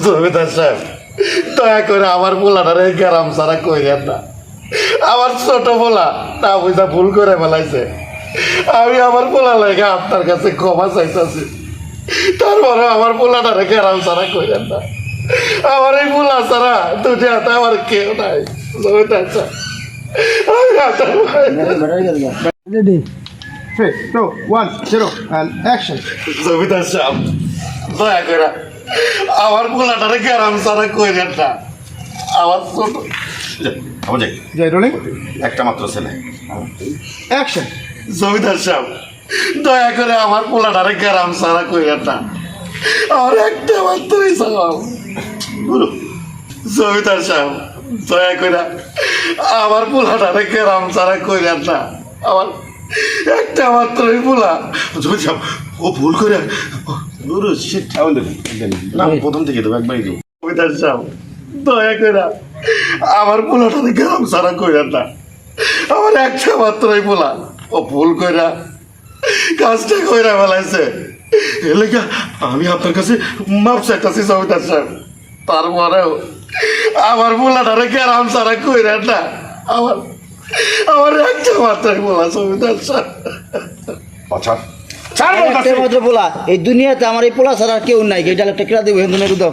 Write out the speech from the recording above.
জমিদার সাহেব দয়া করে আমার পোলাটারে গ্রাম সারা কইরেন না। আমার ছোট পোলা না বুঝা ভুল করে ফেলাইছে। আমি আমার পোলা লাগে আপনার কাছে ক্ষমা চাইতেছি। তারপরে আমার পোলাটারে গ্রাম সারা কইরেন না। আমার এই পোলা সারা দুনিয়াতে আমার কেউ নাই। জমিদার সাহেব Ready? 3, 2, 1, 0, and action. জমিদার সাহেব দয়া করে আমার পোলাটারে গ্রাম সারা কইরেন না। আমার ছোট Jay, rolling. একটা মাত্র ছেলে। Action. জমিদার সাহেব দয়া করে আমার পোলাটারে গ্রাম সারা কইরেন না। আমার একটা মাত্রই সালাম। জমিদার সাহেব দয়া করে আমার পোলাটারে গ্রাম সারা কইরেন না। আমার একটা মাত্রই পোলা। জমিদার সাহেব ও ভুল করে না প্রথম থেকে দেবো একবারই দেবো। জমিদার সাহেব দয়া করে আমার পোলাটারে গ্রাম সারা কইরেন না। আমার একটা মাত্রই পোলা। ও ভুল কইরা কাজটা কইরা ফেলাইছে। এলাকা আমি আপনার কাছে মাপ চাইতেছি জমিদার সাহেব। তারপরেও আমার পোলাটারে গ্রাম সারা কইরেন না। আমার আমার একটা মাত্রই পোলা জমিদার সাহেব। আচ্ছা একটা মাত্র পোলা এই দুনিয়াতে আমার এই পোলা ছাড়া আর কেউ নাই। এই ডালের টেকরা দেবো হিন্দু মেরু দাও।